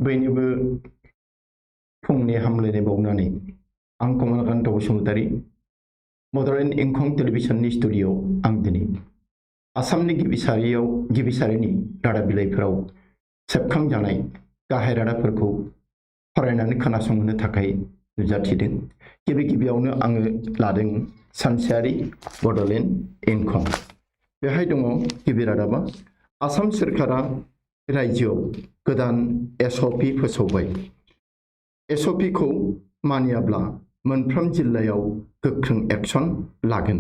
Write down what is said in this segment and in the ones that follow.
बयनिबो फुंनि हामलायनाय बावनानै आं कमलकान्त बसुमतारी बड'लेण्ड इंखं टेलिभिजननि स्टुडिअ'आव आं दिनै आसामनि गिबि सारिनि रादाब बिलाइफोराव सेबखांजानाय गाहाय रादाबफोरखौ फरायनानै खोनासंनो थाखाय नुजाथिदों। गिबियावनो आङो लादों सानसेयारि बड'लेण्ड इंखं। बेहाय दङ गिबि रादाबा आसाम सोरखारा रायजोआव गोदान SOP फोसावबाय। SOP खौ मानियाब्ला मोनफ्रोम जिल्लायाव गोख्रों एक्शन लागोन।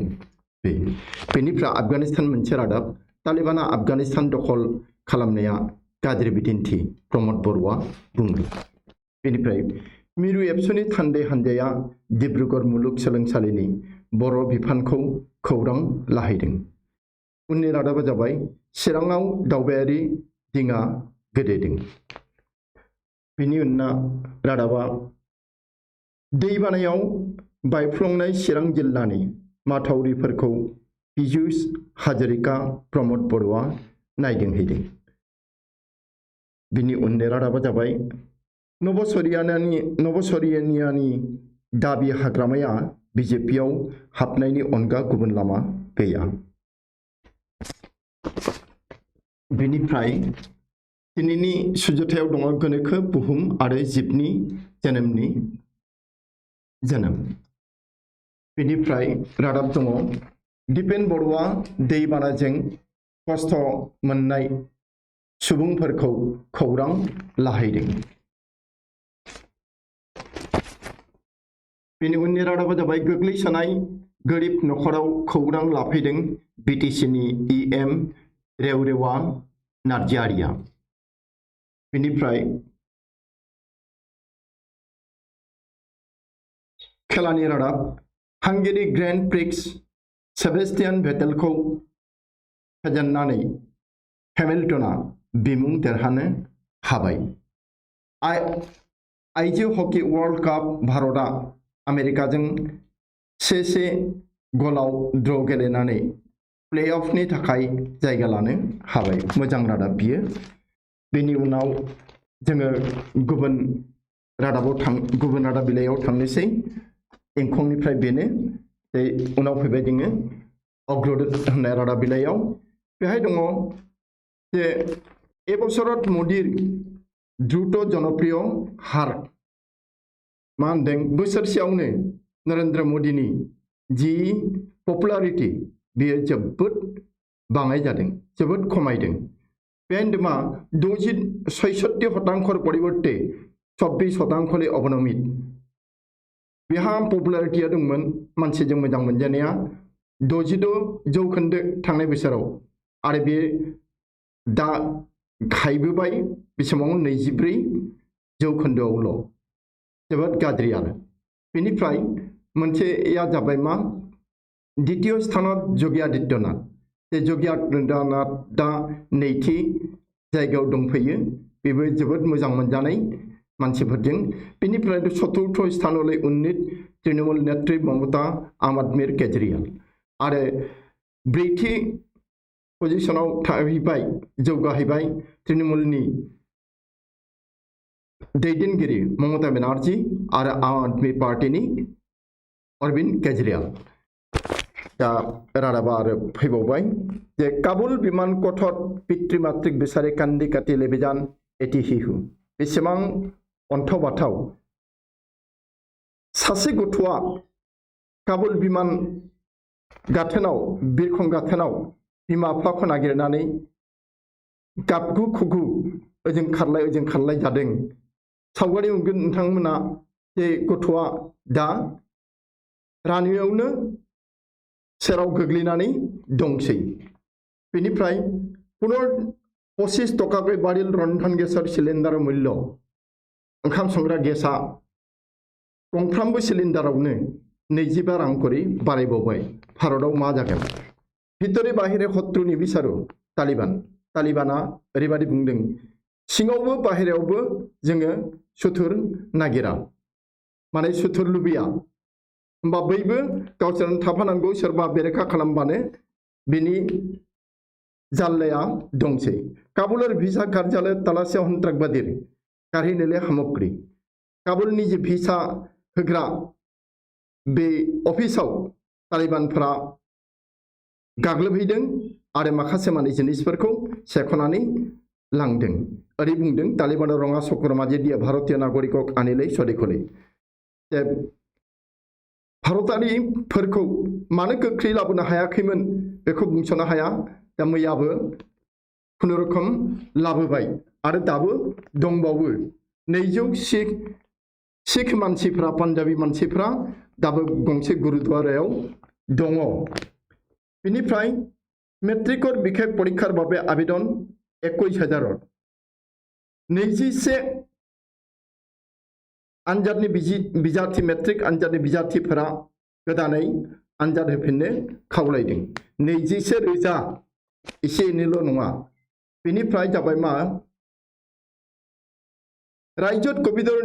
बेनिफ्राय आफगानिस्तान मोनसे रादाब तालिबाना आफगानिस्तान दखल खालामनाया गाज्रि बिदिन्थि प्रमद बर'आ बुङो। बेनिफ्राय मिरु एबसुनि थान्दै हानजाया डिब्रुगड़ मुलुगसोलोंसालिनि बर' बिफानखौ खौरां लाहैदों। उननि रादाबा जाबाय चिराङाव दावबायारि दिङा गोदोदों। बेनि उनना रादाबा दैबानायाव बायफ्लंनाय चिरां जिल्लानि माथावरिफोरखौ पीयूष हाजरिका प्रमद बर'आ नायदिंहैदों। बिनि उननि रादाबा जाबाय नवसरियानियानि दाबि हाग्रामाया BJPआव हाबनायनि अनगा गुबुन लामा गैया। बेनिफ्राय दिनैनि सुजुथायाव दङ गोनोखो बुहुम आरो जिबनि जोनोमनि जोनोम। बेनिफ्राय रादाब दङ दिपेन बर'आ दैबानाजों खस्थ' मोननाय सुबुंफोरखौ खौरां लाहैदों। बेनि उननि रादाबा जाबाय गोग्लैसोनाय गोरिब नखराव खौरां लाफैदों BTCनि EM रेवरेवा नार्जारिया। बेनिफ्राय खेलानि रादाब हांगेरी ग्रेन्ड प्रिक्स सेबेस्टियान भेटेलखौ फेजेननानै हेमिल्टना बिमुं देरहानो हाबाय। आइजो हकी वर्ल्ड काप भारतआ आमेरिकाजों 1-1 गलाव ड्र गेलेनानै प्लेअफनि थाखाय जायगा लानो हाबाय। मोजां रादाब बियो। बेनि उनाव जोङो गुबुन रादाब बिलाइयाव थांनोसै। इंखंनिफ्राय बेनो उनाव फैबाय जोङो अग्रदूत होननाय रादाब बिलाइयाव। बेहाय दङ जे এবছৰত मोदीर द्रुत जनप्रिय हार मा होनदों बोसोरसेयावनो नरेन्द्र मोदीनि जि पपुलारिटी बेयो जोबोद बाङाय जादों, जोबोद खमायदों। बेहाय मा 66% परिबर्ते 24% अवनमित। बेहा पपुलारिटीया दंमोन मानसिजों मोजां मोनजानाया 66% थांनाय बोसोराव आरो बे दा खायबोबाय बेसेबां 24%आवल'। जोबोद गाज्रि आरो। बेनिफ्राय मोनसेया जाबाय मा द्वितीय स्थानाव योगी आदित्यनाथ। योगी आदित्यनाथ दा नैथि जायगायाव दंफैयो। बेबो जोबोद मोजां मोनजानाय मानसिफोरजों। बेनिफ्राय चतुर्थ स्थानावलाय उन्नीत तृणमूल नेत्री ममता आमादमिर केजरीवाल आरो ब्रैथि पजिशनाव थाहैबाय जौगाहैबाय तृणमूलनि दैदेनगिरि ममता बेनार्जी आरो आम आदमी पार्टीनि अरविंद केजरीवाल। दा रादाबा आरो फैबावबाय जे काबुल बिमान कठर पितृमातृक बिसारे कान्दी काटी लेबिजान एति हिहु। बेसेबां अन्थाव बाथाव सासे गथ'आ काबुल बिमान गाथोनाव बिरखं गाथोनाव बिमा बिफाखौ नागिरनानै गाबगु खुगु ओजों खारलाय जादों। सावगारि नुगोन नोंथांमोना जे गथ'आ दा रानियावनो सेराव गोग्लैनानै दंसै। बेनिफ्राय 25 टकाकै बारिल रन्धन गेसर सिलिन्डार मूल्य ओंखाम संग्रा गेसआ गंफ्रामबो सिलिन्डारावनो 25 रां करि बारायबावबाय। भारतआव मा जागोन? भितरे बाहेरे शत्रुनि बिसारो तालिबाना ओरैबायदि बुंदों सिङावबो बाहेरायावबो जोङो सुथुर नागिरा, माने सुथुर लुबैया। होमबा बैबो गावसोरनो थाफानांगौ, सोरबा बेरेखा खालामबानो बिनि जाल्लाया दंसै। काबुलर भिसा कार्यालय तलाशियाव हन्त्राकबादीर कारहैनोले हामग्रि काबुलनि जे भिसा होग्रा बे अफिसाव तालिबानफोरा गाग्लोबहैदों आरो माखासे माने जिनिसफोरखौ सेख'नानै लांदों ओरै बुंदों तालिबान रङा चक्रमा जे दिया भारतीय नागरिकक आनिलै सदिखलै जे भारतारिफोरखौ मानो गोख्रै लाबोनो हायाखैमोन बेखौ बुंस'नो हाया दा मैयाबो खुनुरुखुम लाबोबाय आरो दाबो दंबावो 200 सिख मानसिफ्रा पान्जाबी मानसिफ्रा दाबो गंसे गुरुद्वारायाव दङ बेनिफ्राय मेट्रिकर बिखेक परीक्षार बाबे आवेदन 21,000 21 आनजादनि बिजाथि मेट्रिक आनजादनि बिजाथिफोरा गोदानै आनजाद होफिननो खावलायदों 21,000 एसे एनैल' नङा बेनिफ्राय जाबाय मा रायजोत कभिडर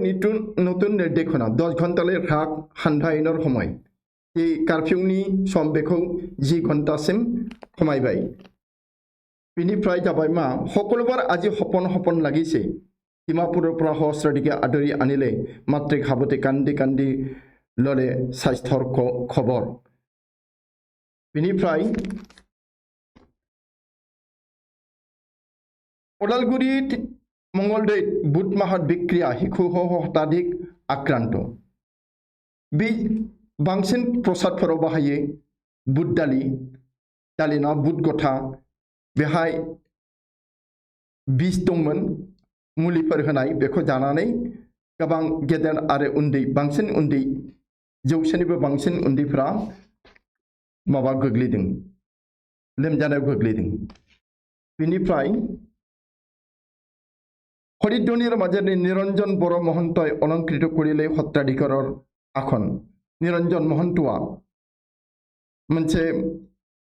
नतुन निर्देशना 10 घन्टाले राग हान्थायनर समय जे कारफिउनि सम बेखौ 10 घन्टासिम खमायबाय बेनिफ्राय जाबाय मा सकलबार আজি हपन লাগিছে ডিমাপুৰৰ পৰা সহস্ৰাধিকে আদৰি আনিলে মাতৃক হাবতে কান্দি কান্দি ললে স্বাস্থ্যৰ খবৰ बेनिफ्राय उदालगुरि मंगलदैत बुध माहत बिक्रिया हिखुह हताधिक आक्रांत बे बांसिन प्रसादफोराव बाहायो बुध दालिना बुध गथा बेहाय बिस दंमोन मुलिफोर होनाय बेखौ जानानै गोबां गेदेर आरो उन्दै बांसिन उन्दै जौसेनिबो बांसिन उन्दैफोरा माबा गोग्लैदों लोमजानायाव गोग्लैदों बेनिफ्राय हरिद्रनिर माजेरनि निरंजन बर' महन्तय अलंकृत करिले सत्राधिकाৰৰ आखन निरंजन महन्तआ मोनसे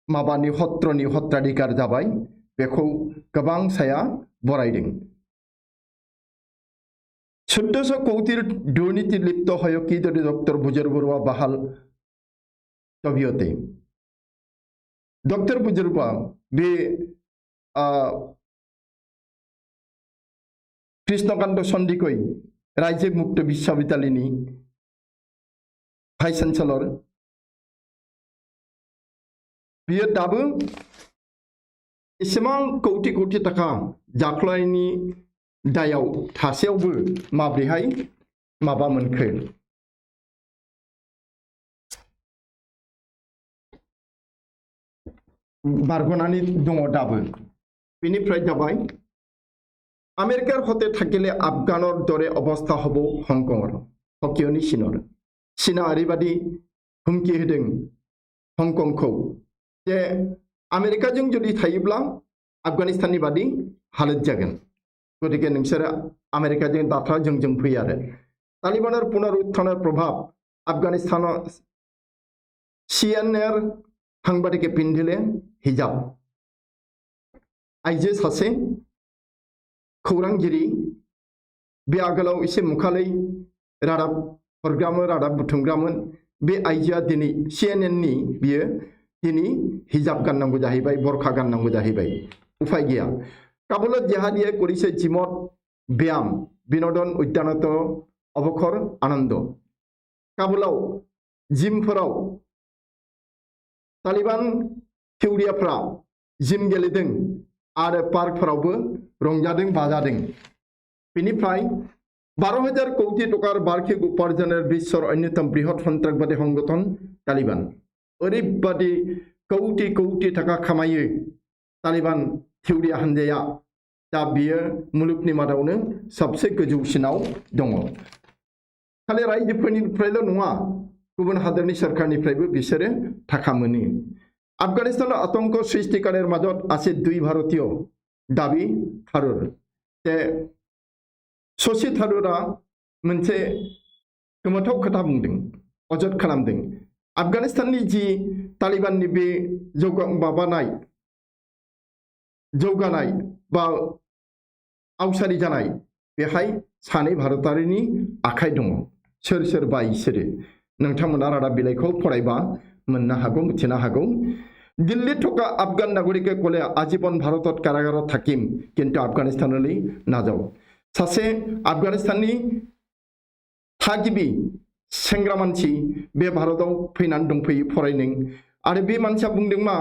माबानि सत्रनि सत्राधिकार जाबाय बेखौ गोबां साया बरायदों 1400 कौटिर दुर्नीति लिप्त হয় কিদৰে ডক্টৰ বুজৰ বৰুৱা বাহাল তবিয়তে डॉक्टर बुजुर्गा बे कृष्णकान्त सन्दिकै राज्य मुक्त विश्वविद्यालयनि भाइस चेन्सेलर बियो दाबो एसेबां कौटि कौटि टाका जाख्लायनि दायाव थासेयावबो माब्रैहाय माबा मोनखो बारग'नानै दङ दाबो बेनिफ्राय जाबाय आमेरिकार हते थाकिले आफगानर दरे अवस्था हबो हंकंर टकिअनि चीना ओरैबादि हुमखि होदों हंकंखौ जे आमेरिकाजों जुदि थायोब्ला आफगानिस्ताननि बादि हालोद जागोन गतिके नोंसोरो आमेरिकाजों दाथा जोंजों फैयो आरो तालिबानर पुनरुत्थानर प्रभाव आफगानिस्तानाव CNN সাংবাদিকে পিন্ধিলে হিজাব आइजो सासे खौरांगिरि बे आगोलाव एसे मुखालै रादाब हरग्रामोन रादाब बुथुमग्रामोन बे आइजोआ दिनै CNN-नि बियो दिनै हिजाब गाननांगौ जाहैबाय बरखा गाननांगौ जाहैबाय उफाय गैया काबुলত जेहादिये करिছে जिमत ब्याम बिनोदन उद्याনত अबखर आनंद काबुलाव जिमफोराव तालिबान थिउरियाफ्रा जिम गेलेदों आरो पार्कफोरावबो रंजादों बाजादों बेनिफ्राय 12,000 कोटी टकार बार्षिक उपार्जনের বিশ্বৰ অন্যতম বৃহৎ সন্ত্রাসবাদী সংগঠন तालिबान ओरैबादि कौटि कौटि टाका खामायो तालिबान थिउरिया हान्जाया दा बियो मुलुगनि मादावनो सबसे गोजौसिनाव दङ खालि रायजोफोरनिफ्रायल' नङा गुबुन हादरनि सरकारनिफ्रायबो बिसोरो टाका मोनो आफगानिस्तानाव आतंक सृष्टिकारेर মাজত আছে 2 भारतीय दाबी थारुर जे शशि थारुरा मोनसे गोमोथाव खोथा बुंदों अजद खालामदों आफगानिस्ताननि जि तालिबाननि बे जौगानाय बा आवसारि जानाय बेहाय सानै भारतारिनि आखाइ दङ सोर बा इसोरो नोंथांमोना रादाब बिलाइखौ फरायबा मोननो हागौ मिथिनो हागौ दिल्ली थका आफगान नागरिके कले आजीवन भारतत कारागारत থাকিম কিন্তু আফগানিস্তানলৈ নাযাও सासे आफगानिस्ताननि थागिबि सेंग्रा मानसि बे भारताव फैनानै दंफैयो फरायनो आरो बे मानसिया बुंदों मा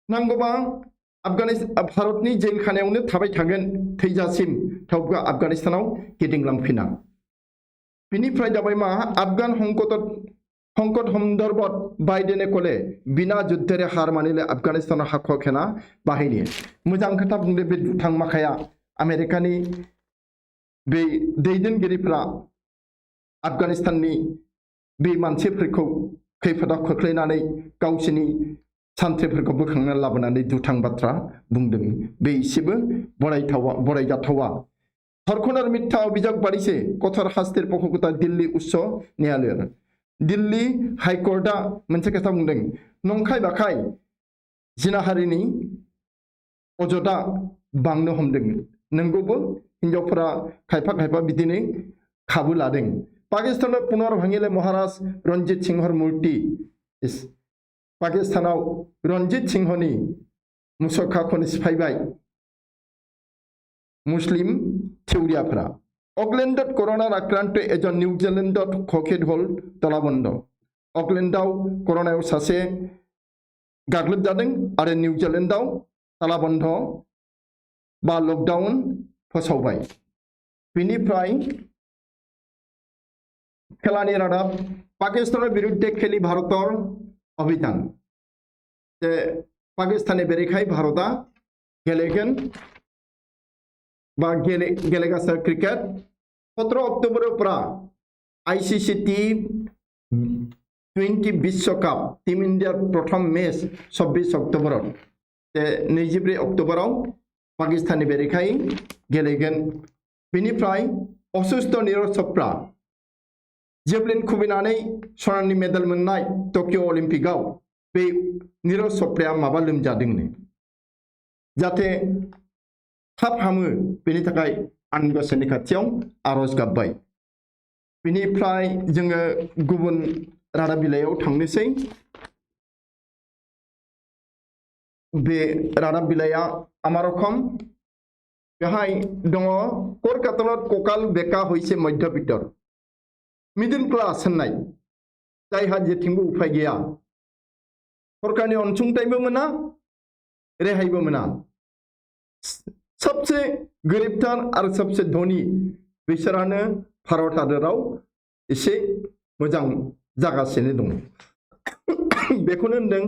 नांगौबा भारतनि जेल खानायावनो थाबाय थागोन थैजासिम थेवबो आफगानिस्तानाव गिदिंलांफिना बिनिफ्राय जाबाय मा आफगान সংকট সন্দর্ভত বাইডেনে কলে বিনা যুদ্ধেরে হার মানিলে আফগানিস্তানের হাক খেনা বাহিনী মোজাं खोथा बुंदों बे दुथां माखाया आमेरिकानि बे दैदेनगिरिफ्रा आफगानिस्ताननि बे मानसिफोरखौ खैफोदाव खोख्लैनानै गावसिनि सान्थ्रिफोरखौ बोखांना लाबोनानै दुथां बाथ्रा बुंदों बे एसेबो बरायजाथावा सरकारनि मिथ्या अभियोग बारिছে कठोर শাস্তির পক্ষতা दिल्ली उच्च न्यायालय दिल्ली हाइकर्टआ मोनसे खोथा बुंदों नंखाय बाखाय जिनाहारिनि अजदा बांनो हमदों नंगौबो हिनजावफोरा खायफा खायफा बिदिनो खाबु लादों पाकिस्तानाव पुनर भांगिले महाराज रंजीत सिंहर मूर्ति पाकिस्तानाव रंजीत सिंहनि मुसुखाखौ सिफायबाय मुस्लिम थिउरियाफोरा অকলেণ্ডত করোনার আক্রান্ত এজন নিউজিল্যান্ডত খকেট হল তলাবন্ধ অকলেণ্ডাव করোনাयाव सासे गाग्लोबजादों आरो निउजिलेन्डआव तालाबन्ध बा लकडाउन फोसावबाय बिनिफ्राय खेलानि रादाब पाकिस्ताननि बिरुद्धे खेलि भारतर अभियान जे पाकिस्ताननि बेरेखायै भारतआ गेलेगोन बा गेलेगासिनो क्रिकेट 17 अक्ट'बर পৰা आईसीसी T20 বিশ্বকাপ টিম ইন্ডিয়ার প্রথম ম্যাচ 24 অক্টোবরত 24 অক্টোবরাव পাকিস্তানनि बेरेखायै गेलेगोन बेनिफ्राय असुस्थ नीरज चोप्रा जेभलिन खुबैनानै सनानि मेडेल मोननाय टकिअ अलिम्पिकआव बे नीरज चोप्राया माबा लोमजादोंनो जाहाथे थाब हामो बेनि थाखाय आं गसाइनि खाथियाव आरज गाबबाय बेनिफ्राय जोङो गुबुन रादाब बिलाइयाव थांनोसै बे रादाब बिलाइया आमार रखम बेहाय दङ कलकातायाव ककाल बेका हइसे मध्यबित्तर मिडिल क्लास होननाय जायहा जेथिंबो उफाय गैया सरकारनि अनसुंथाइबो मोना रेहायबो मोना सबसे गोरिबथार और सबसे धनी बिसोरानो भारत हादराव एसे मोजां जागासिनो दं बेखौनो होनदों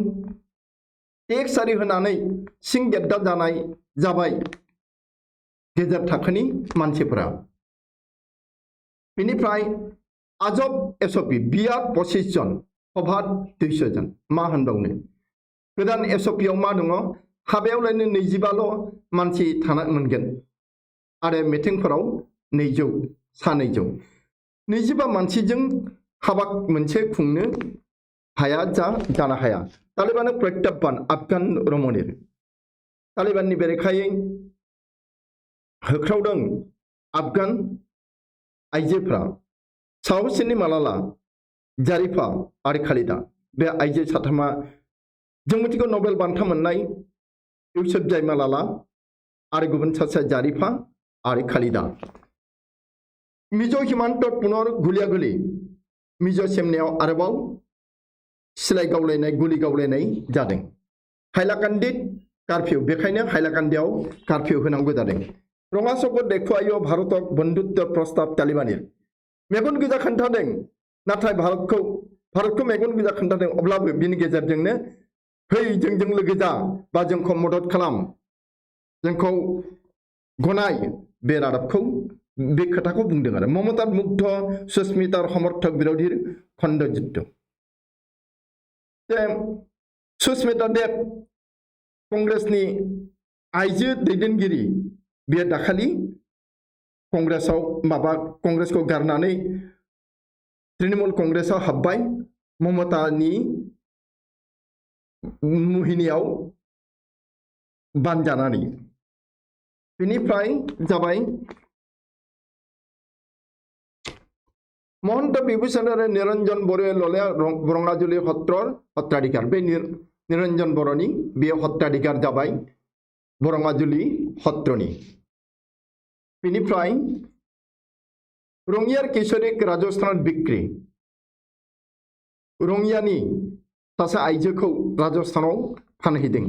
टेक्स आरि होनानै सिं गेद्दा जानाय जाबाय गेजेर थाखोनि मानसिफोरा बेनिफ्राय आजब एसपि बिया 25 जन सभात 200 जन मा होनबावनो गोदान एसपियाव मा दङ हाबायावलायनो 25ल' मानसि थाना मोनगोन आरो मिटिंफोराव 200 सानैजौ 25 मानसिजों हाबा मोनसे खुंनो हाया जानो हाया तालिबान प्रत्याह्बान आफगान रमनिर तालिबाननि बेरेखायै होख्रावदों आफगान आइजोफ्रा साहसिनी मालाला जारिफा आरो खालिदा बे आइजो साथामा जों मिथिगौ नबेल बान्था मोननाय इउसुफजाई मालाला आरो गुबुन सासे जारिफा आरो खालिदा मिज' हिमान्त पुनर गुलियागुलि मिज' सेमनायाव आरोबाव सिलाइ गावलायनाय गुलि गावलायनाय जादों हाइलाकान्दित कारफिउ बेखायनो हाइलाकान्दियाव कारफिउ होनांगौ जादों रङा चकत देखुवायो भारतक बन्धुत्व प्रस्ताब तालिबानिर मेगन गोजा खोन्थादों नाथाय भारतखौ मेगन गोजा खोन्थादों अब्लाबो बिनि गेजेरजोंनो फै जोंजों लोगो जा बा जोंखौ मदद खालाम जोंखौ गनाय बे रादाबखौ बे खोथाखौ बुंदों आरो ममता मुग्ध सुस्मितार समर्थक बिरोधी खण्ड युद्ध सुस्मिता देव कंग्रेसनि आइजो दैदेनगिरि बियो दाखालि कंग्रेसखौ गारनानै तृणमूल कंग्रेसाव हाबबाय ममतानि मुहिनियाव बानजानानै बेनिफ्राय जाबाय महन्त बिभूषण आरो निरंजन बर'आ लले बरङाजुलि सत्रर सत्राधिकार बे निरंजन बर'नि बे सत्राधिकार जाबाय बरङाजुलि सत्रनि बेनिफ्राय रङियार किशोरिक राजस्थान बिक्री रङियानि सासे आइजोखौ राजस्थानाव फानहैदों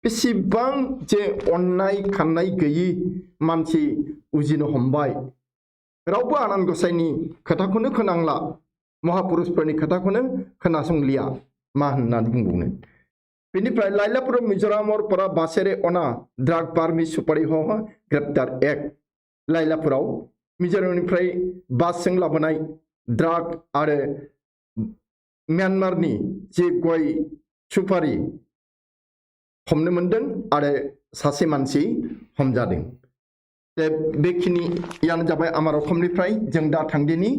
बेसेबां जे अननाय खाननाय गैयि मानसि उजिनो हमबाय रावबो आनान गसाइनि खोथाखौनो खोनांला महापुरुषफोरनि खोथाखौनो खोनासंलिया मा होननानै बुंबावनो बेनिफ्राय लाइलापुर मिजोरामर परा बासेरे अना ड्राग पारमि सुपारी हो ग्रेप्तार एक्ट लाइलापुराव मिजोरामनिफ्राय बासजों लाबोनाय ड्राग आरो म्यानमारनि जे गय सुपारी हमनो मोनदों आरो सासे मानसि हमजादों बेखिनियानो जाबाय आमार अखमनिफ्राय जों दा थांदिनि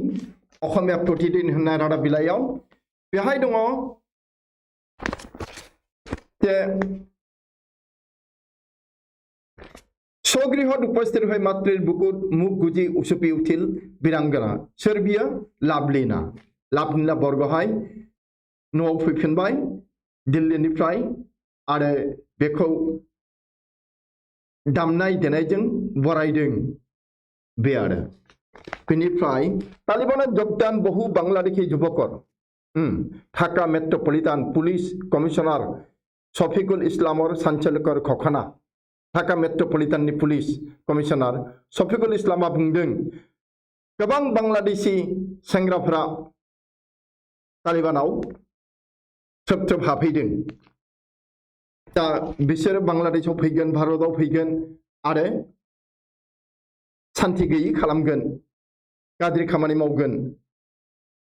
अखमिया प्रतिदिन होननाय रादाब बिलाइयाव बेहाय दङ जे स्वगृहत उपस्थित हुए मातृर बुकुत मुख गुजि उसुपि उथिल बिरांगना सोर बियो लाभलिना बरगहाय न'आव फैफिनबाय दिल्लीनिफ्राय आरो बेखौ दामनाय देनायजों बरायदों बे आरो बेनिफ्राय तालिबाना जगदान बहु बांलादेशी युवकर Dhaka metropolitan police commissioner Shafiqul इस्लामर सानसेलकर खखाना ढाका मेट्रोपलिटाननि पुलिस कमिशनार शफिकुल इस्लामा बुंदों गोबां बांलादेशी सेंग्राफोरा तालिबानाव थोब हाबफैदों दा बिसोर बांलादेशआव फैगोन भारतआव फैगोन आरो शान्ति गैयि खालामगोन गाज्रि खामानि मावगोन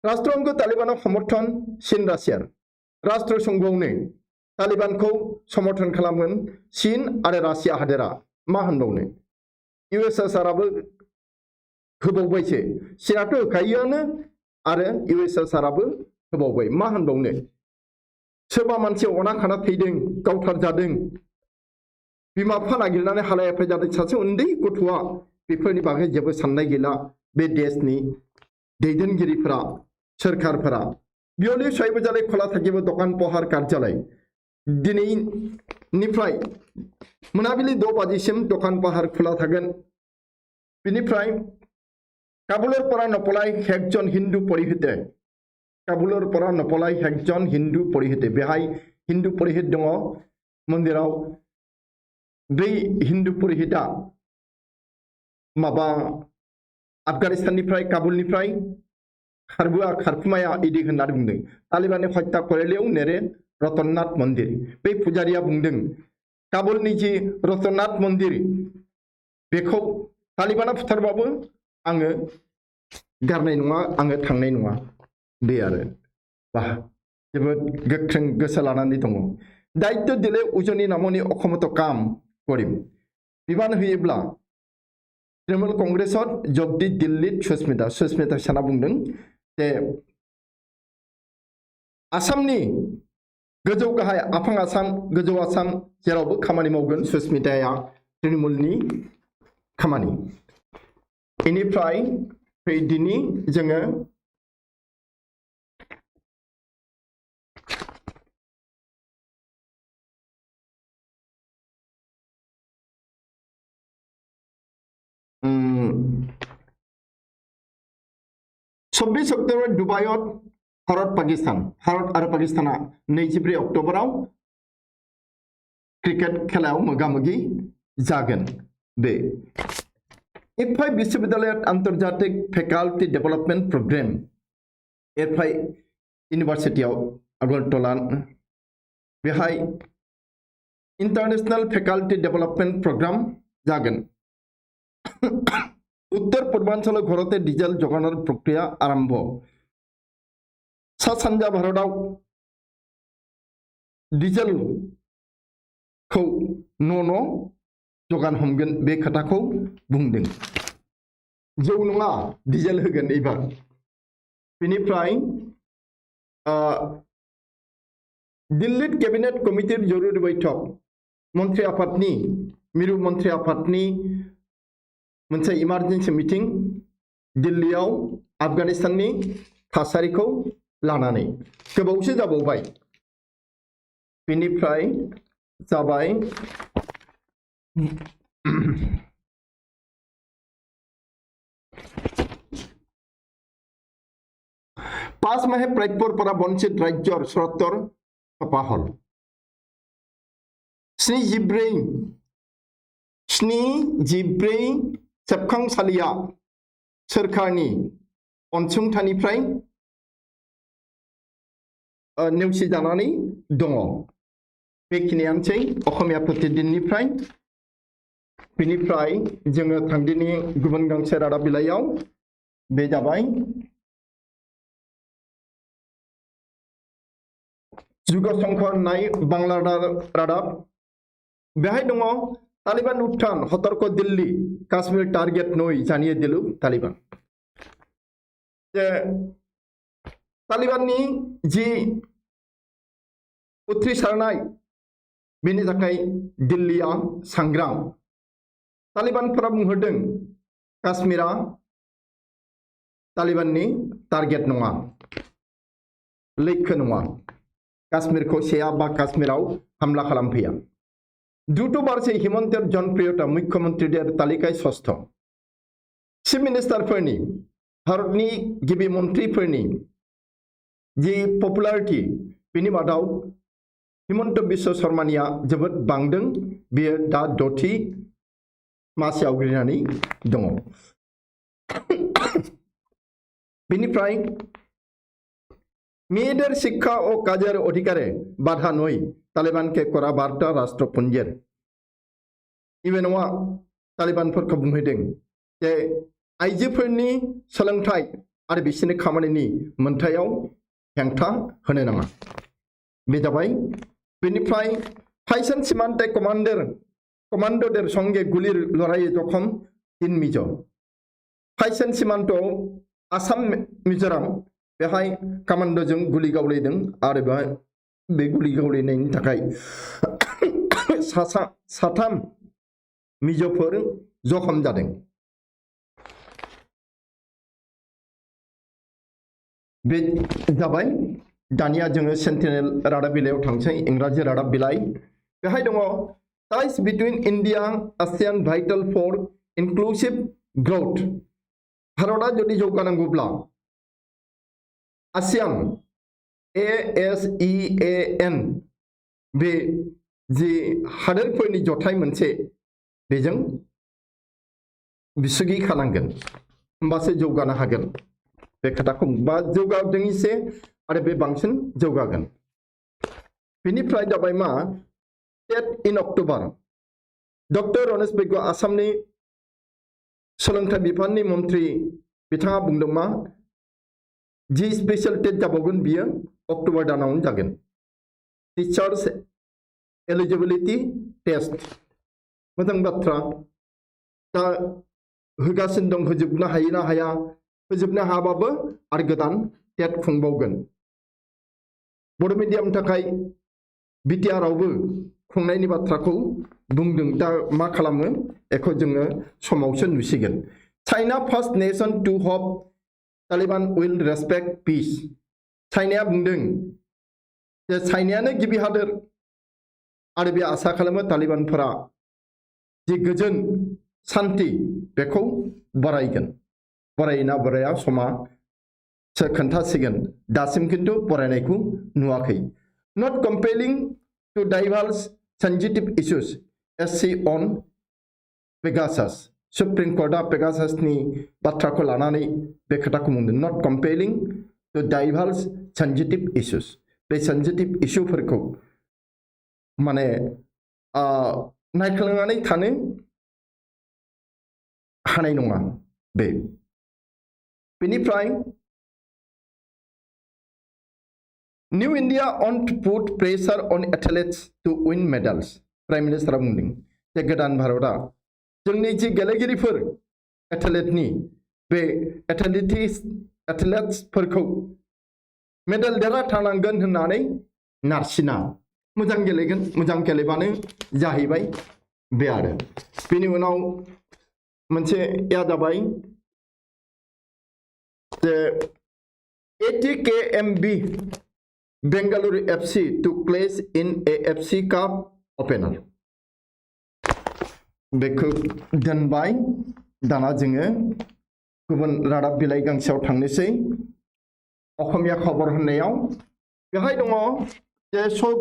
राष्ट्रसंघ तालिबानाव समर्थन चीन रासिया राष्ट्रसंघआवनो तालिबानखौ समर्थन खालामगोन चीन आरो रासिया हादोरा मा होनबावनो इउएसएसआरआबो होबावबायसो चीनाथ' होखायोआनो आरो इउएसएसआरआबो होबावबाय मा होनबावनो सोरबा मानसि अना खाना थैदों गावथार जादों बिमा बिफा नागिरनानै हालाय-हाफाय जादों सासे उन्दै गथ'आ बेफोरनि बागै जेबो साननाय गैला बे देशनि दैदेनगिरिफोरा सोरखारफोरा बियलि सयबजाले खोला थागिबो दखान पहार कार्यालय दिनैनिफ्राय मोनाबिलि 6 बाजिसिम दखान पहार खुला थागोन बिनिफ्राय काबुलर परा नपलाय एकजन हिन्दु परिहिते काबुलर परा नपलाय एकजन हिन्दु परिहिते बेहाय हिन्दु परिहित दङ मन्दिराव बै हिन्दु परिहिता माबा आफगानिस्ताननिफ्राय काबुलनिफ्राय खारखुमाया इदि होननानै बुंदों तालिबाननि हत्या करेलियाव नेरे रतननाथ मन्दिर बे पुजारिया बुंदों काबुलनि जि रतननाथ मन्दिर बेखौ तालिबाना फुथारबाबो आङो गारनाय नङा आङो थांनाय नङा बे आरो बाह जोबोद गोख्रों गोसो लानानै दङ दायित्व दिले उजनि नामनि अखमत काम करिम बिबान होयोब्ला तृणमूल कंग्रेसत जगदि दिल्लीत सुस्मिता साना बुंदों जे आसामनि गोजौ गाहाय आफां आसाम गोजौ आसाम जेरावबो खामानि मावगोन सुस्मिताया तृणमूलनि खामानि बेनिफ्राय दिनै जोङो छब्बिस अक्ट'बर दुबाइआव भारत आरो पाकिस्ताना 24 अक्ट'बराव क्रिकेट खेलायाव मोगा-मोगि जागोन बे एफआई विश्वविद्यालय आंतर्जातिक फैकाल्टी डेवलपमेंट प्रोग्राम एफआई यूनिवर्सिटी आगरतला बेहाय इंटरनेशनल फैकाल्टी डेवलपमेंट प्रोग्राम जागोन उत्तर पूर्वांचल घरते डिजेल जगानर प्रक्रिया आरम्भ सा सानजा भारताव डिजेल खौ न' जगान हमगोन बे खोथाखौ बुंदों जौ नङा डिजेल होगोन एबार बेनिफ्राय दिल्ली कैबिनेट कमिटिर जरुरी बैठक मंत्री आफादनि मिरु मंत्री आफादनि मोनसे इमारजेन्सि मिटिं दिल्लीयाव आफगानिस्ताननि थासारिखौ लानानै गोबावसो जाबावबाय बेनिफ्राय जाबाय 5 माहे प्राइपर परा बंचित राज्यर सरतर पाहल 74 सेबखांसालिया सोरखारनि अनसुंथाइनिफ्राय नेवसिजानानै दङ बेखिनियानोसै असमिया प्रतिदिननिफ्राय बेनिफ्राय जोङो थांदिनि गुबुन गांसे रादाब बिलाइयाव बे जाबाय जुगशंकर नाय बांला रादाब बेहाय दङ तालिबान उत्थान हतर्क दिल्ली काश्मीर टारगेट नय जानिए दिलु तालिबान जे तालिबाननि जि उथ्रिसारनाय बेनि थाखाय दिल्लीया सांग्रां तालिबानफोरा बुंहरदों काश्मीरा तालिबाननि टारगेट नङा लैखो नङा काश्मीरखौ सेया बा काश्मीराव हमला खालामफैया द्रुत बारसे हिमन्त जनप्रियता मुख्यमंत्रीदेर तालिकाय षष्ठ चीफ मिनिस्टारफोरनि भारतनि गिबि मन्थ्रिफोरनि जि पपुलारिटी बेनि मादाव हिमन्त बिश्व शर्मानिया जोबोद बांदों बियो दा 6थि मासि आवग्रिनानै दङ बेनिफ्राय मेয়েদের শিক্ষা ও কাজের অধিকারে বাধা নয় तालिबानকে করা বার্তা রাষ্ট্রপুঞ্জের इबे नङा तालिबानफोरखौ बुंहैदों जे आइजोफोरनि सोलोंथाइ आरो बिसोरनि खामानिनि मोनथायाव हेंथा होनो नाङा बे जाबाय बेनिफ्राय फाइसन सीमान्ते कमान्डोদের সঙ্গে গুলির লড়াইয়ে জখম 3 মিজো फाइसन सीमान्टआव आसाम मिजोराम बेहाय कमान्डोजों गुलि गावलायदों आरो बे गुलि गावलायनायनि थाखाय साथाम मिजोफोर जखम जादों बे जाबाय दानिया जोङो सेन्टिनेल रादाब बिलाइयाव थांसै इंराजि रादाब बिलाइ बेहाय दङ ties between India ASEAN vital for inclusive growth भारतआ जुदि जौगानांगौब्ला आसियान ASEAN बे जि हादोरफोरनि जथाय मोनसे बेजों बिसुगि खानांगोन होमबासो जौगानो हागोन बे खोथाखौ बा जौगादों एसे आरो बे बांसिन जौगागोन बेनिफ्राय जाबाय मा in October doctor Ramesh bag आसामनि सोलोंथाइ बिफाननि मन्थ्रि बिथाङा बुंदों मा जि स्पेशल टेट जाबावगोन बियो अक्ट'बर दानावनो जागोन टीचार्स एलिजिबिलिटी टेस्ट मोजां बाथ्रा दा होगासिनो दं होजोबनो हायो ना हाया होजोबनो हाबाबो आरो गोदान टेट खुंबावगोन बर' मिडियामनि थाखाय बिटिआरआवबो खुंनायनि बाथ्राखौ बुंदों दा मा खालामो एखौ जोङो समावसो नुसिगोन China first nation to hope Taliban will respect peace चाइनाया बुंदों जे चाइनायानो गिबि हादोर आरो बे आसा खालामो तालिबानफोरा जि गोजोन शान्ति बेखौ बरायगोन बरायना बराया समा खोन्थासिगोन दासिम खिन्थु बरायनायखौ नुवाखै not compelling to diverse sensitive issues SC on Pegasus Supreme Court Pegasus ni bathraखौ लानानै बे खोथाखौ बुंदों not compelling to divulge sensitive issues बे sensitive issueफोरखौ माने नायख्लांनानै थानो हानाय नङा बेनिफ्राय New India want to put pressure on athletes to win medals. Prime Minister बुंदों जे गोदान भारतआ जोंनि जि गेलेगिरिफोर एथलेटनि बे एथलेट्सफोरखौ मेडेल देरहाथारनांगोन होननानै नारसिना मोजां गेलेगोन मोजां गेलेबानो जाहैबाय बे आरो बेनि उनाव मोनसे या जाबाय जे 80 kmb Bengaluru FC took place in AFC Cup opener. बेखौ दोनबाय दाना जोङो गुबुन रादाब बिलाइ गांसेयाव थांनोसै अखमिया खबर होननायाव बेहाय दङ जे सब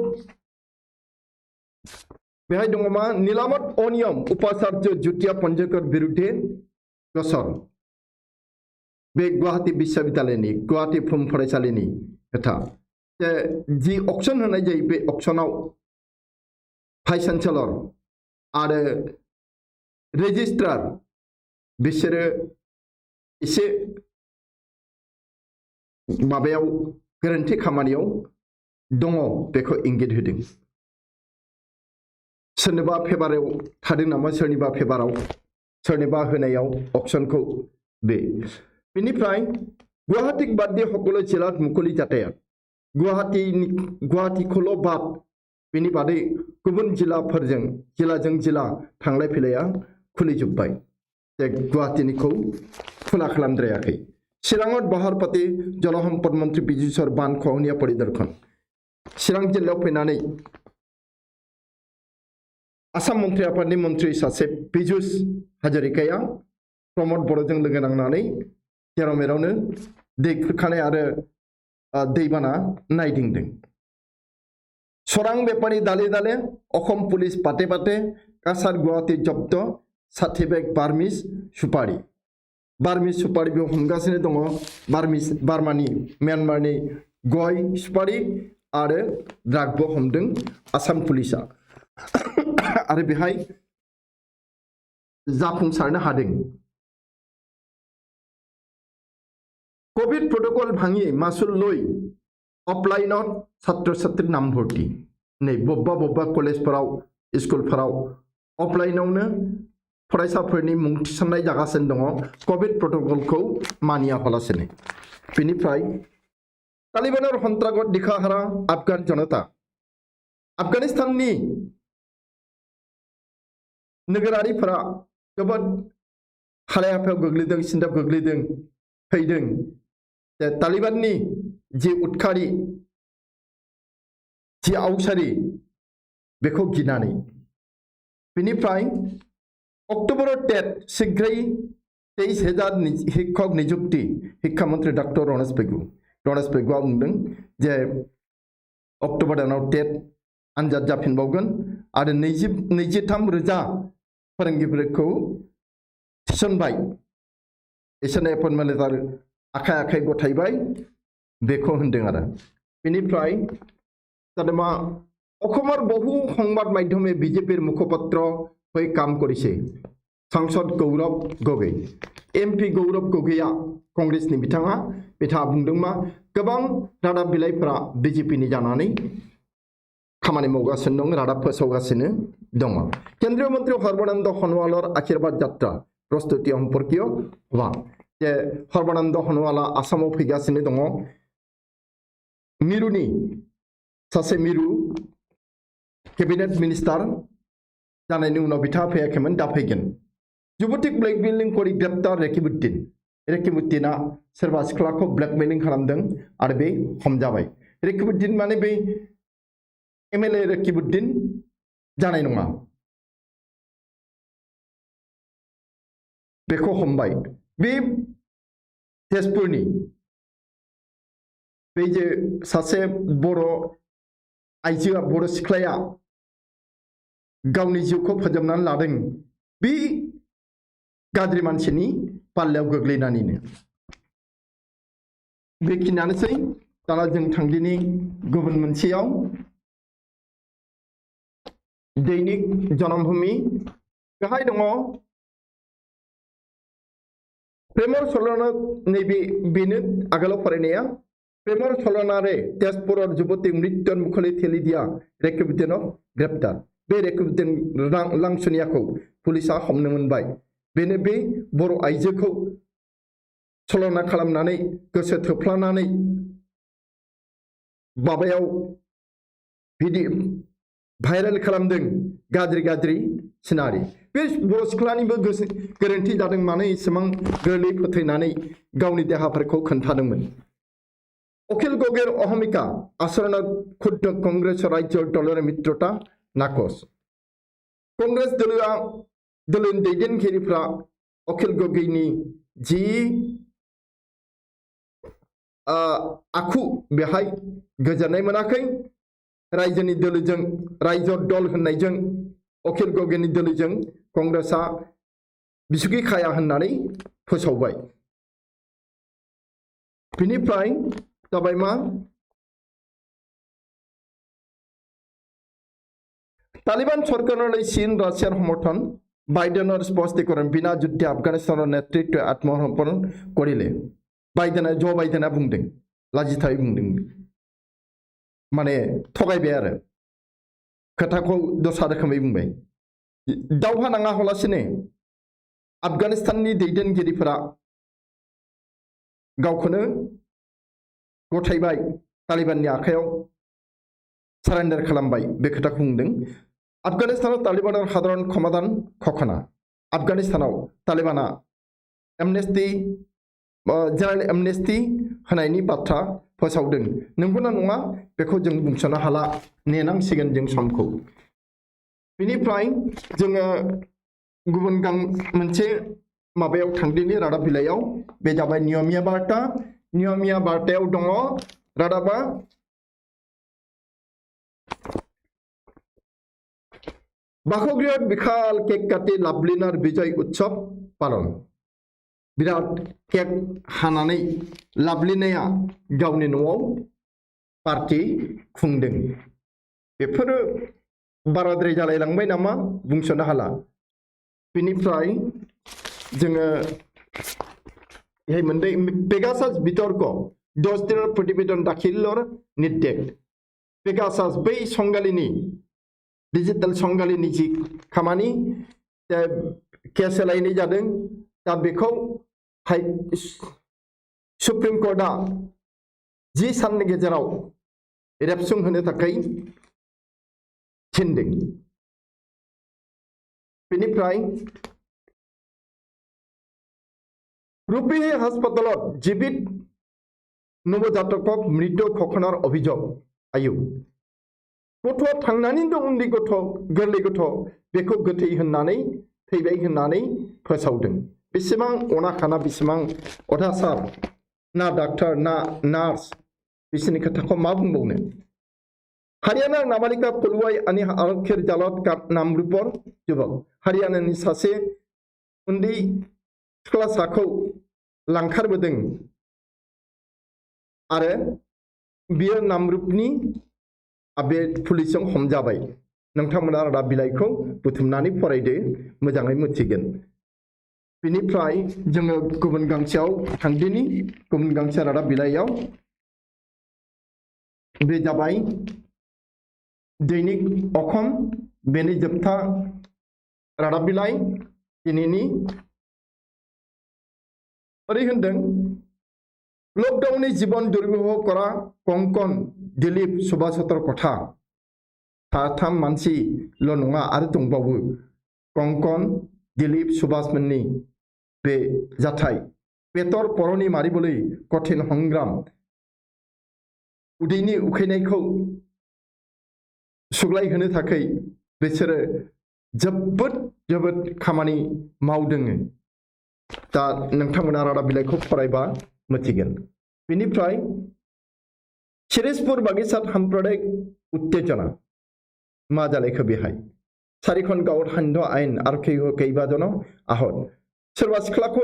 बेहाय दङ मा नीलामत अनियम उपाचार्य जुटिया पन्जकर बिरुद्धे गसर बे गुवाहाटी विश्वविद्यालयनि गुवाहाटी फुं फरायसालिनि खोथा जे जि अक्सन होनाय जायो बे अक्सनाव भाइस चेन्सेलर आरो रेजिस्ट्रार बिसोरो एसे माबायाव गोरोन्थि खामानियाव दङ बेखौ इंगित होदों सोरनिबा फेभाराव थादों नामा सोरनिबा फेभाराव सोरनिबा होनायाव अक्सनखौ बेनिफ्राय गुवाहाटी बादे सकलो जिल्लात मुखुलि जाथाया गुवाहाटीखौल' बाद बेनि बादै गुबुन जिल्लाफोरजों जिल्ला थांलाय फैलाया खुलिजोब्बाय जे गुवाहाटीनिखौ खुला खालामद्रायाखै चिराङाव बाहारपाति जलसम्पद मन्त्री बिजुसर बान खहनिया परिदर्शन चिरां जिल्लायाव फैनानै आसाम मन्त्रि आफादनि मन्त्रि सासे बिजुस हाजरिकाया प्रमद बर'जों लोगो नांनानै जेराव मेरावनो दै खुरखानाय आरो दैबाना नायदिंदों सोरां बेपारी दाले दाले अखम पुलिस पाटे पाटे कासार गुवाहाटी जब्द 60 बेग बार्मिस सुपारी बे हमगासिनो दङ बार्मानि म्यानमारनि गय सुपारी आरो ड्रागबो हमदों आसाम पुलिसा आरो बेहाय जाफुंसारनो हादों कोविड प्रोटोकल भाङि मासुल लय अफलाइनाव छात्र छात्री नाम भर्ती नै बब्बा कलेजफोराव स्कुलफोराव अफलाइनावनो फरायसाफोरनि मुं थिसननाय जागासिनो दङ कोविड प्रोटोकलखौ मानियालासिनो बेनिफ्राय तालिबानर हन्त्रागत दिखाहारा आफगान जनता आफगानिस्ताननि नोगोरारिफोरा जोबोद हालाय हाफायाव गोग्लैदों सिन्थायाव गोग्लैदों फैदों जे तालिबाननि जि उदखारि जि आवसारि बेखौ गिनानै बेनिफ्राय अक्ट'बर 10 शीघ्रै 23,000 शिक्षक नियुक्ति शिक्षा मंत्री डॉक्टर रमेश पेगुआ बुंदों जे अक्ट'बर दानाव टेट आनजाद जाफिनबावगोन आरो 23,000 फोरोंगिरिफोरखौ थिसनबाय इसोरनो एपइन्टमेन्ट लेटार आखाइ गथायबाय बेखौ होनदों आरो बेनिफ्राय जादोंमा অসমৰ বহু সংবাদ মাধ্যমে বিজেপিৰ মুখপাত্ৰ হৈ কাম কৰিছে সাংসদ গৌৰৱ গগৈ एमपी गौरव गगैया कंग्रेसनि बिथाङा बुंदोंमा गोबां रादाब बिलाइफोरा बिजेपिनि जानानै खामानि मावगासिनो दं रादाब फोसावगासिनो दङ केन्द्रीय मन्त्री सर्बानन्द सनोवालर आशीर्बाद यात्रा प्रस्तुति सम्पर्कीय हवा जे सर्बानन्द सनोवाला आसामाव फैगासिनो दङ मिरुनि सासे मिरु कैबिनेट मिनिस्टार जानायनि उनाव बिथाङा फैयाखैमोन दा फैगोन जुबुटिक ब्लेकमेलिं करि ग्रेप्टार रेकिबुद्दिना सोरबा सिख्लाखौ ब्लेकमेलिं खालामदों आरो बे हमजाबाय रेकिबुद्दिन माने बे एमएलए रेकिबुद्दिन जानाय नङा बेखौ हमबाय बे तेजपुरनि बे जे सासे बर' आइजोआ बर' सिख्लाया गावनि जिउखौ फोजोबनानै लादों बे गाज्रि मानसिनि पाल्लायाव गोग्लैनानैनो बेखिनियानोसै दाना जों थांदिनि गुबुन मोनसेयाव दैनिक जनमभूमि बेहाय दङ प्रेमर सलना नैबे बेनो आगोलाव फरायनाया प्रेमर सलनारे तेजपुरर जुबती मृत्यु मुखले ठेली दिया रेकिबुद्दिनक ग्रेप्टार बे रेकिबुद्दिन लांसुनियाखौ पुलिसा हमनो मोनबाय बेनो बे बर' आइजोखौ सलना खालामनानै गोसो थोफ्लानानै बाबायाव भिडिअ भाइरेल खालामदों गाज्रि सिनारि बे बर' सिख्लानिबो गोरोन्थि जादों मानो एसेबां गोरलै फोथैनानै गावनि देहाफोरखौ खोन्थादोंमोन अखिल गगैर अहमिका आचरणत खुद्द कंग्रेस राज्य दलर मित्रता नाकस कंग्रेस दलनि दैदेनगिरिफ्रा अखिल गगैनि जि आखु बेहाय गोजोननाय मोनाखै रायजोनि दोलोजों रायजो दल होननायजों अखिल गगैनि दोलोजों कंग्रेसआ बिसुखि खाया होननानै फोसावबाय बिनिफ्राय जाबाय मा तालिबान सरकारनानै चीन रासियान समर्थन बाइडेनर स्पष्टीकरण बिना युद्ध आफगानिस्तान नेतृत्व आत्मसमर्पण करिले बाइडेना जो बाइडेना बुंदों लाजिथाय बुंदों माने थगायबाय आरो खोथाखौ दस्रा रोखोमै बुंबाय दावहा नाङा हलासिनो आफगानिस्ताननि दैदेनगिरिफोरा गावखौनो गथायबाय तालिबाननि आखायाव सारेन्डार खालामबाय बे खोथाखौ बुंदों आफगानिस्तानाव तालिबान साधारन क्षमादान घोषणा आफगानिस्तानाव तालिबाना एमनेस्टी जेनेरेल एमनेस्टी होनायनि बाथ्रा फोसावदों नंगौना नङा बेखौ जों बुंस'नो हाला नेनांसिगोन जों समखौ बिनिफ्राय जोङो गुबुन मोनसे माबायाव थांदिनि रादाब बिलाइयाव बे जाबाय नियमिया बार्तायाव दङ रादाबा बाखगृहत बिखाल केक काटि लाभलिनार विजय उत्सव पालन बिराद केक हानानै लाभलिनाया गावनि न'आव पार्टी खुंदों बेफोरो बाराद्राय जालायलांबाय नामा बुंस'नो हाला बिनिफ्राय जोङो मोनदों पेगासास बितर्क 10 दिনের प्रतिवेदन दाखिलर निर्देश पेगासास बै संगालिनि डिजिटल संगालिनि जि खामानि केस होलायनाय जादों दा बेखौ सुप्रिम कोर्टआ 10 साननि गेजेराव रेबसुंहोनो थाखाय थिनदों बेनिफ्राय रुपी हास्पाताলত जीवित नवजातকক मृत्यु घोषणार अभियोग आयु गथ' थांनानै दं उन्दै गथ' गोरलै गथ' बेखौ गोथै होननानै थैबाय होननानै फोसावदों बेसेबां अनाखाना बेसेबां अथासार ना डाक्टर ना नार्स बिसोरनि खोथाखौ मा बुंबावनो हारियाना नाबालिका पलुवाई आनि आरक्षीर जालत नामरुपर युवक हारियानानि सासे उन्दै सिख्लासाखौ लांखारबोदों आरो बियो नामरुपनि बे पुलिसजों हमजाबाय नोंथांमोना रादाब बिलाइखौ बुथुमनानै फरायदो मोजाङै मिथिगोन बिनिफ्राय जोङो गुबुन गांसेयाव थांदिनि गुबुन गांसे रादाब बिलाइयाव बे जाबाय दैनिक अखम बेनि जोबथा रादाब बिलाइ दिनैनि ओरै होनदों लकडाउननि जीवन दुर्बिबह करा कंकन दिलीप सुभाष चन्द्र कथा साथाम मानसिल' नङा आरो दंबावो कंकन दिलीप सुभाष मोननि बे जाथाय बेतर परनि मारिबोलै कठिन संग्राम उदैनि उखैनायखौ सुग्लायहोनो थाखाय बिसोरो जोबोद खामानि मावदों दा नोंथांमोना रादाब बिलाइखौ फरायबा मिथिगोन बेनिफ्राय शिरिषपुर बागिचात साम्प्रदायिक उत्तेजना मा जालायखो बेहाय सारिखन गावत हान्द आइन आरो कैबाजन आहत सोरबा सिख्लाखौ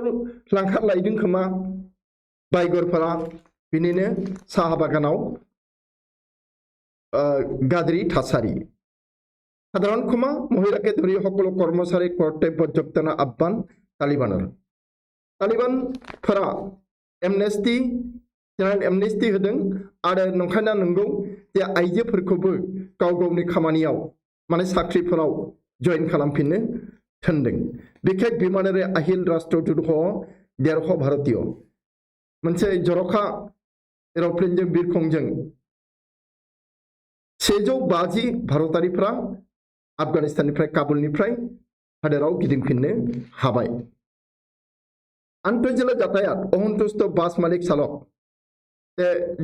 लांखार लायदों खोमा बाइगरफोरा बिनिनो साहा बागानाव गाज्रि थासारि साधारण क्षमा महिलाके धरि সকলো কর্মচারী কর্তব্য যোগদান আহ্বান तालिबानफोरा एमनेस्टी जेनेरेल एमनेस्टी होदों आरो नंखायना नंगौ जे आइजोफोरखौबो गाव गावनि खामानियाव माने साख्रिफोराव जइन खालामफिननो थिनदों बिखेक बिमानारि আহিल राष्ट्रदूत देरह भारतीय मोनसे जर'खा एर'प्लेनजों बिरखंजों 150 भारतारिफ्रा आफगानिस्ताननिफ्राय काबुलनिफ्राय हादोराव गिदिंफिननो हाबाय आन्तर्जिल्ला यातायात अहन्तुष्ट बास मालिक चालक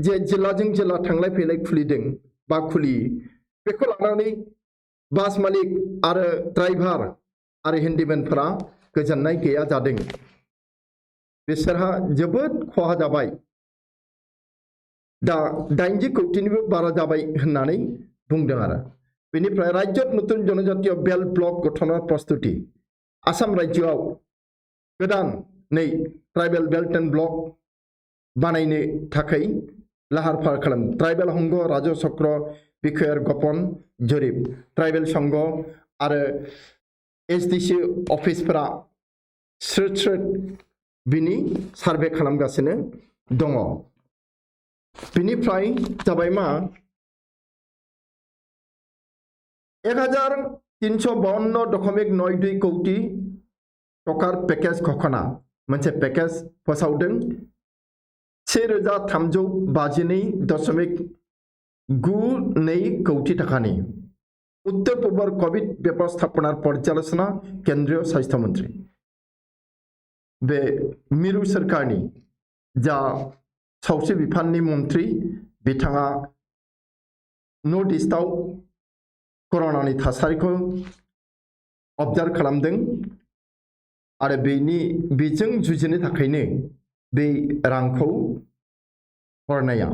जे जिल्लाजों जिल्ला थांलाय फैलाय खुलिदों बा खुलि बेखौ लानानै बास मालिक आरो ड्राइभार आरो हेन्डिमेनफोरा गोजोननाय गैया जादों बिसोरहा जोबोद खहा जाबाय दा 80 कौटिनिबो बारा जाबाय होननानै बुंदों आरो बेनिफ्राय राज्योत नतुन जनजातीय बेल्ट ब्लक गठन प्रस्तुति आसाम राज्योआव गोदान नै ट्राइबेल बेल्ट एंड ब्लक बानायनो थाखाय लाहार फाहार खालाम ट्राइबेल हंग राजो चक्र बिखयर गोपन जरिब ट्राइबेल संघ आरो एसडीसी अफिसफोरा स्रोद बिनि सार्भे खालामगासिनो दङ बिनिफ्राय जाबाय मा 1352.92 कोटी टकार पेकेज घोषणा मोनसे पेकेज फोसावदों 1352.92 कोटी टाकानि उत्तर पूर्व कोविड व्यवस्थापना पर्यालोचना केंद्रीय स्वास्थ्य मंत्री बे मिरु सरकारनि जा सावस्रि बिफाननि मंत्री बिथाङा नर्थ ईस्टआव कोरोनानि थासारिखौ अबजार्भ खालामदों आरो बेजों जुजिनो थाखायनो बे रांखौ हरनाया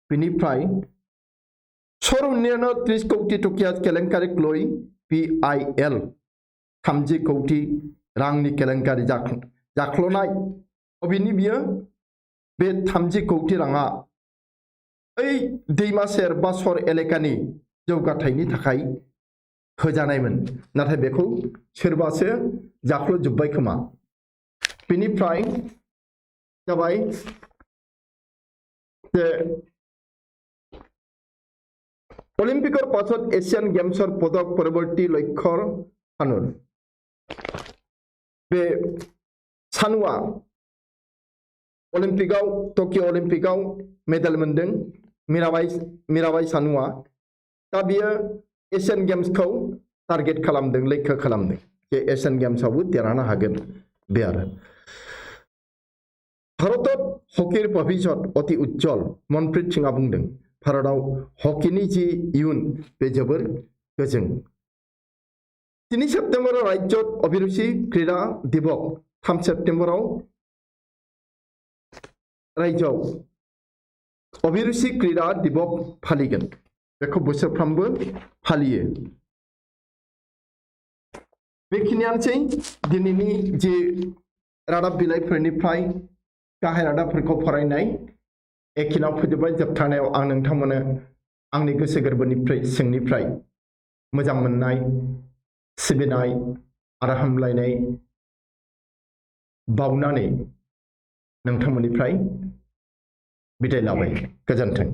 बेनिफ्राय सर 30 कोटी टकिया केलेंकारि क्लय PIL 30 कोटी रांनि केलेंकारि जाख्ल'नाय अबेनि बियो बे 30 कोटी राङा ओइ दैमा सेर बा सर एलेकानि जौगाथायनि थाखाय होजानायमोन नाथाय बेखौ सोरबासो जाख्ल'जोब्बाय खोमा बेनिफ्राय जाबाय जे अलिम्पिकर पाছত एशियान गेम्सर पदक परवर्ती लक्ष्যर सानुर बे सानुआ अलिम्पिकआव टकिअ अलिम्पिकआव मेडेल मोनदों मीराबाई सानुआ दा बियो एशियान गेम्सखौ टारगेट खालामदों लक्ष्य खालामदों जे एशियान गेम्सआवबो देरहानो हागोन बे आरो भारतत हकीर भबिष्यत अति उज्जवल मनप्रीत सिंहआ बुंदों भारताव हकीनि जी इयुन बे जोबोर गोजों 3 सेप्टेम्बर राज्योत अभिरुचि क्रीड़ा दिवस 3 सेप्टेम्बराव राज्योआव अभिरुचि क्रीड़ा दिवस फालिगोन बेखौ बोसोरफ्रोमबो फालियो बेखिनियानोसै दिनैनि जे रादाब बिलाइफोरनिफ्राय गाहाय रादाबफोरखौ फरायनाय एखिनाव फोजोबबाय जोबथारनायाव आं नोंथांमोननो आंनि गोसो गोरबोनिफ्राय सिंनिफ्राय मोजां मोननाय सिबिनाय आरो हामलायनाय बावनानै नोंथांमोननिफ्राय बिदाय लाबाय गोजोन्थों।